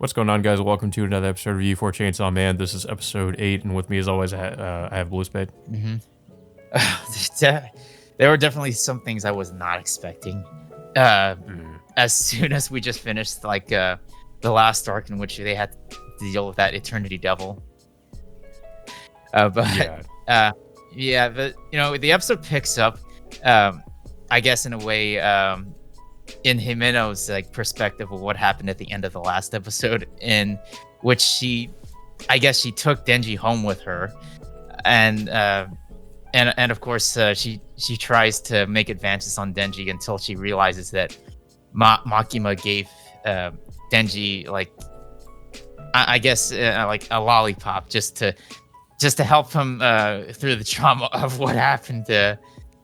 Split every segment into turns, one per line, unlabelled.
What's going on, guys? Welcome to another episode of U4 Chainsaw Man. This is episode 8, and with me, as always, I have Blue Spade.
hmm there were definitely some things I was not expecting. Uh, as soon as we just finished the last arc in which they had to deal with that Eternity Devil. But
Yeah,
yeah, but the episode picks up, I guess in a way, in Himeno's perspective of what happened at the end of the last episode, in which I guess she took Denji home with her, and of course she tries to make advances on Denji until she realizes that Makima gave Denji I guess like a lollipop just to help him through the trauma of what happened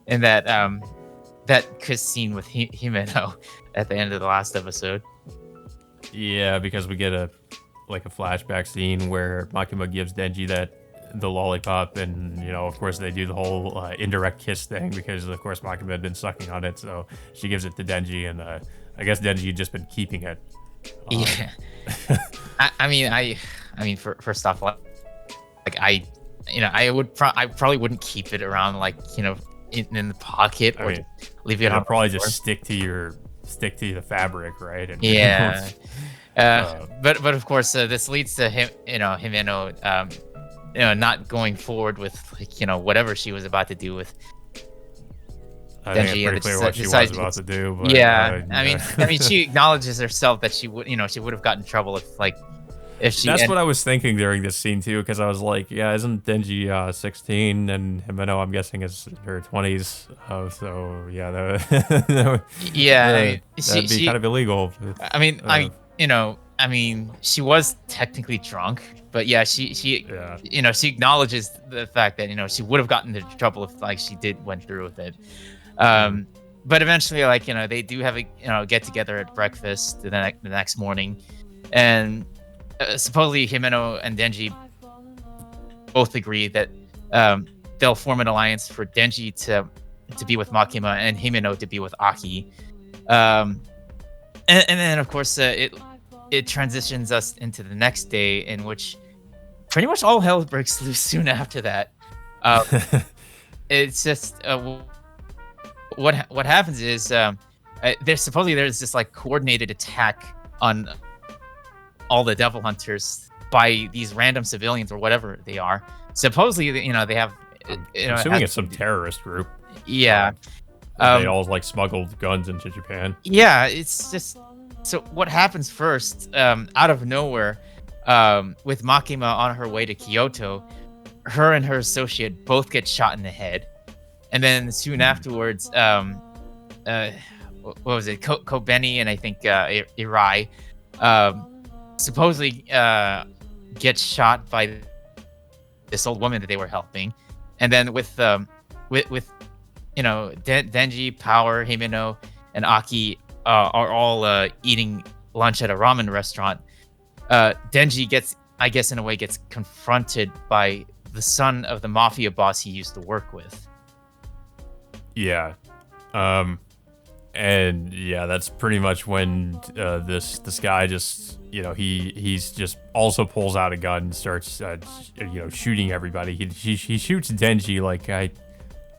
in that kiss scene with Himeno at the end of the last episode.
yeah, because we get a flashback scene where Makima gives Denji the lollipop, and of course, they do the whole indirect kiss thing because, of course, Makima had been sucking on it, so she gives it to Denji, and I guess Denji had just been keeping it.
Yeah, I mean, first off, I probably wouldn't keep it around in the pocket or just leave it on.
Probably just stick to the fabric, right? And,
Yeah. But of course, this leads to him, Himeno, not going forward with whatever she was about to do with
I think
Denji.
it's pretty clear what she was about to do. But,
Yeah, I mean, she acknowledges herself that she would have gotten in trouble if she.
That's what I was thinking during this scene too, because I was like, yeah, isn't Denji 16 and Himeno, I'm guessing, is in her 20s? So yeah, that'd be kind of illegal.
I mean, she was technically drunk, but yeah, she acknowledges the fact that she would have gotten into trouble if she went through with it. But eventually, they do have a get together at breakfast the next morning, and supposedly Himeno and Denji both agree that they'll form an alliance for Denji to be with Makima and Himeno to be with Aki. And then of course it transitions us into the next day, in which pretty much all hell breaks loose soon after that. It's just what happens is there's this coordinated attack on all the devil hunters by these random civilians or whatever they are. Supposedly, they have.
I'm assuming it's some terrorist group.
Yeah.
They all smuggled guns into Japan.
Yeah, it's just. So what happens first, out of nowhere, with Makima on her way to Kyoto, her and her associate both get shot in the head, and then soon afterwards, what was it, Kobeni and I think Irai, supposedly gets shot by this old woman that they were helping, and then with Denji, Power, Himeno, and Aki are all eating lunch at a ramen restaurant. Denji gets confronted by the son of the mafia boss he used to work with.
Yeah. And yeah, that's pretty much when this guy just he's just also pulls out a gun and starts shooting everybody. He shoots Denji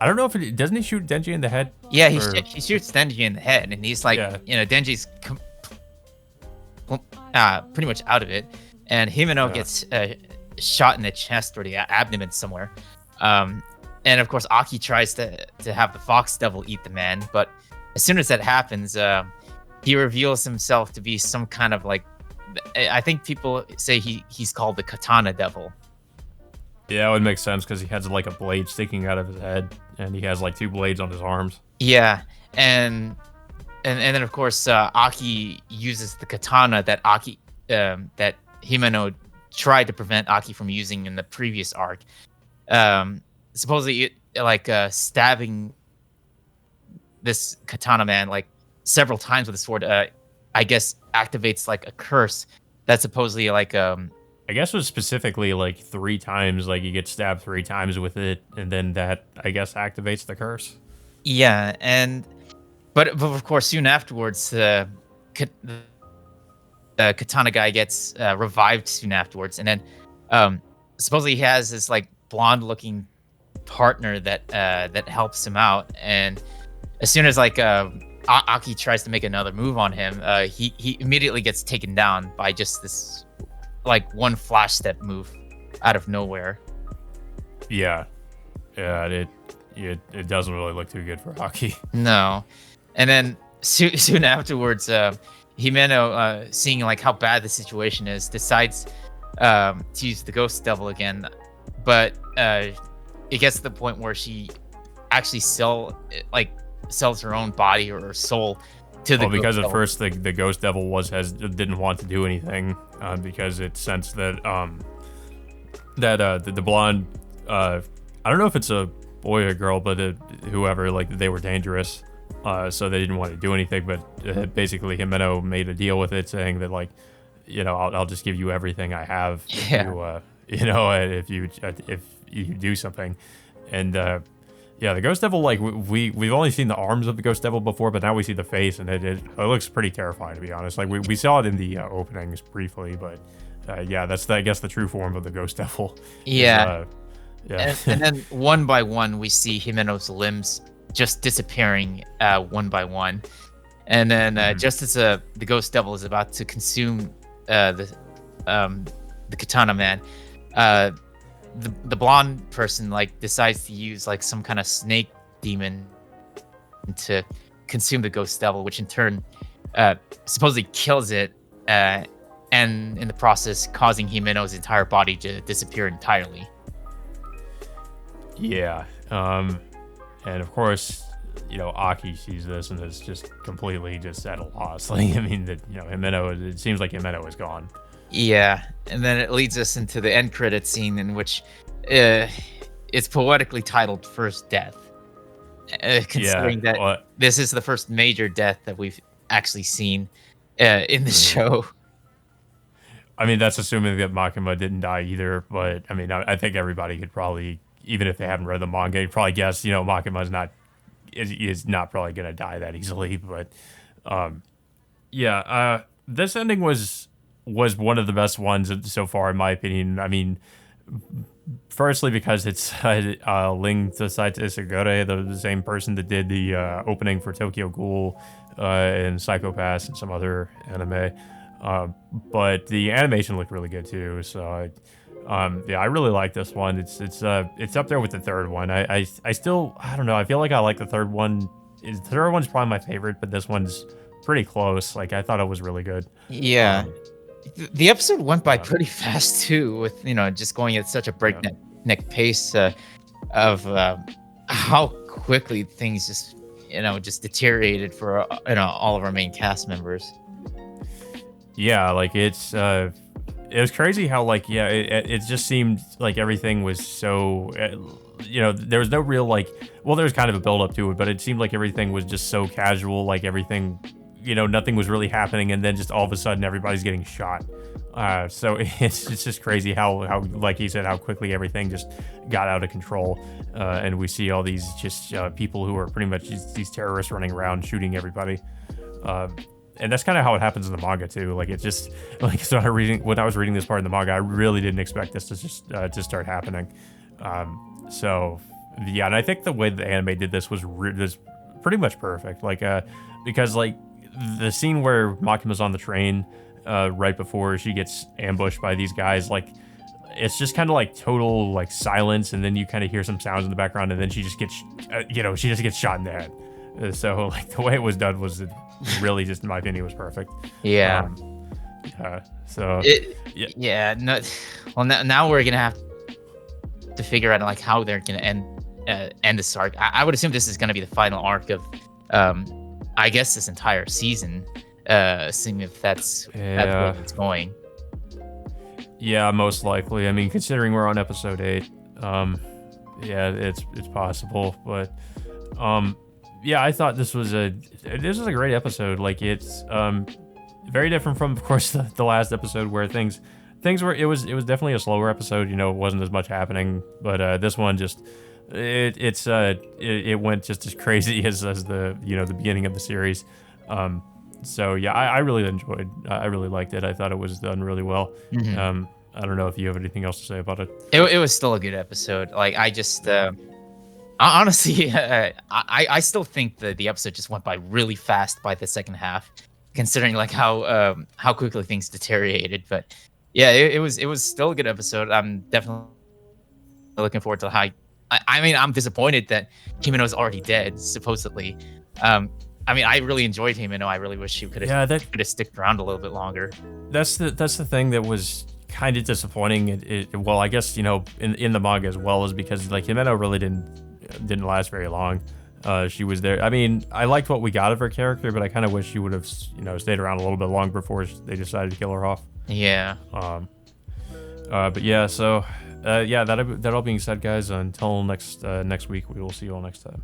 I don't know if doesn't he shoot Denji in the head?
Yeah, he shoots Denji in the head, and he's Denji's pretty much out of it, and Himeno gets shot in the chest or the abdomen somewhere. And of course, Aki tries to have the fox devil eat the man, but as soon as that happens, he reveals himself to be some kind of I think people say he's called the katana devil.
Yeah, it would make sense because he has a blade sticking out of his head, and he has 2 blades on his arms.
Yeah, and then of course Aki uses the katana that that Himeno tried to prevent Aki from using in the previous arc. Supposedly, stabbing this katana man several times with a sword, I guess activates a curse that supposedly
I guess it was specifically 3 times, he gets stabbed 3 times with it, and then that, I guess, activates the curse.
Yeah, but of course, soon afterwards, katana guy gets revived soon afterwards, and then supposedly he has this like blonde looking partner that helps him out, and as soon as like Aki tries to make another move on him, he immediately gets taken down by just this like one flash step move out of nowhere.
Yeah, yeah, it doesn't really look too good for Aki.
No, and then soon afterwards, Himeno, seeing like how bad the situation is, decides to use the Ghost Devil again, but it gets to the point where she actually sells her own body or her soul to the
because
Ghost
at
Devil.
first the Ghost Devil didn't want to do anything because it sensed that the blonde, I don't know if it's a boy or a girl, but whoever, like, they were dangerous, so they didn't want to do anything. But basically Himeno made a deal with it, saying that, like, I'll just give you everything I have if if you do something. And yeah, the Ghost Devil, like, we've only seen the arms of the Ghost Devil before, but now we see the face, and it looks pretty terrifying, to be honest. Like, we saw it in the openings briefly, but yeah, that's I guess the true form of the Ghost Devil.
Yeah.
Yeah.
And then one by one, we see Himeno's limbs just disappearing one by one. And then just as the Ghost Devil is about to consume the Katana Man, the blonde person like decides to use like some kind of snake demon to consume the Ghost Devil, which in turn supposedly kills it, and in the process causing Himeno's entire body to disappear entirely.
Yeah. And of course, Aki sees this and is just completely just at a loss. Like, I mean, Himeno, it seems like Himeno is gone.
Yeah, and then it leads us into the end credit scene in which it's poetically titled First Death. Considering that this is the first major death that we've actually seen in the show.
I mean, that's assuming that Makima didn't die either, but I mean, I think everybody could probably, even if they haven't read the manga, you'd probably guess, Makima is not probably going to die that easily. But yeah, this ending was one of the best ones so far, in my opinion. I mean, firstly, because it's linked to Saito Isagure, the same person that did the opening for Tokyo Ghoul and Psycho-Pass and some other anime. But the animation looked really good too. So I really like this one. It's up there with the third one. I still, I don't know. I feel like I like the third one. The third one's probably my favorite, but this one's pretty close. Like, I thought it was really good.
Yeah. The episode went by pretty fast too, with just going at such a breakneck pace of how quickly things just deteriorated for all of our main cast members.
Yeah, like it was crazy how, like, yeah, it just seemed like everything was so there was no real, like, well, there was kind of a build up to it, but it seemed like everything was just so casual, like everything, nothing was really happening, and then just all of a sudden everybody's getting shot. So it's just crazy how like he said, how quickly everything just got out of control, and we see all these just people who are pretty much these terrorists running around shooting everybody. And that's kind of how it happens in the manga too. Like, it just, like, when I was reading this part in the manga, I really didn't expect this to just to start happening. So yeah, and I think the way the anime did this was pretty much perfect. Like, because, like, the scene where Makima's on the train right before she gets ambushed by these guys, like, it's just kind of like total, like, silence, and then you kind of hear some sounds in the background, and then she just gets she just gets shot in the head. So, like, the way it was done was really, just in my opinion, was perfect.
Yeah.
So
yeah. No, well, now we're gonna have to figure out, like, how they're gonna end this arc. I would assume this is gonna be the final arc of I guess this entire season, seeing if that's where it's going.
Yeah, most likely. I mean, considering we're on episode 8, yeah, it's possible. But yeah, I thought this was a great episode. Like, it's very different from, of course, the last episode, where things were, it was definitely a slower episode. It wasn't as much happening, but this one just it went just as crazy as the the beginning of the series. So yeah, I really enjoyed. I really liked it. I thought it was done really well.
Mhm.
I don't know if you have anything else to say about it.
It was still a good episode. Like I just honestly, I still think that the episode just went by really fast by the second half, considering like how quickly things deteriorated. But yeah, it was still a good episode. I'm definitely looking forward to how. I mean, I'm disappointed that Himeno's already dead, supposedly. Um, I mean, I really enjoyed Himeno. I really wish she could have
Yeah, that
could have sticked around a little bit longer.
that's the thing that was kind of disappointing. Well, I guess in the manga as well, is because like Himeno really didn't last very long. She was there. I mean, I liked what we got of her character, but I kind of wish she would have stayed around a little bit longer before they decided to kill her off.
Yeah.
But yeah, so yeah, that all being said, guys, until next week, we will see you all next time.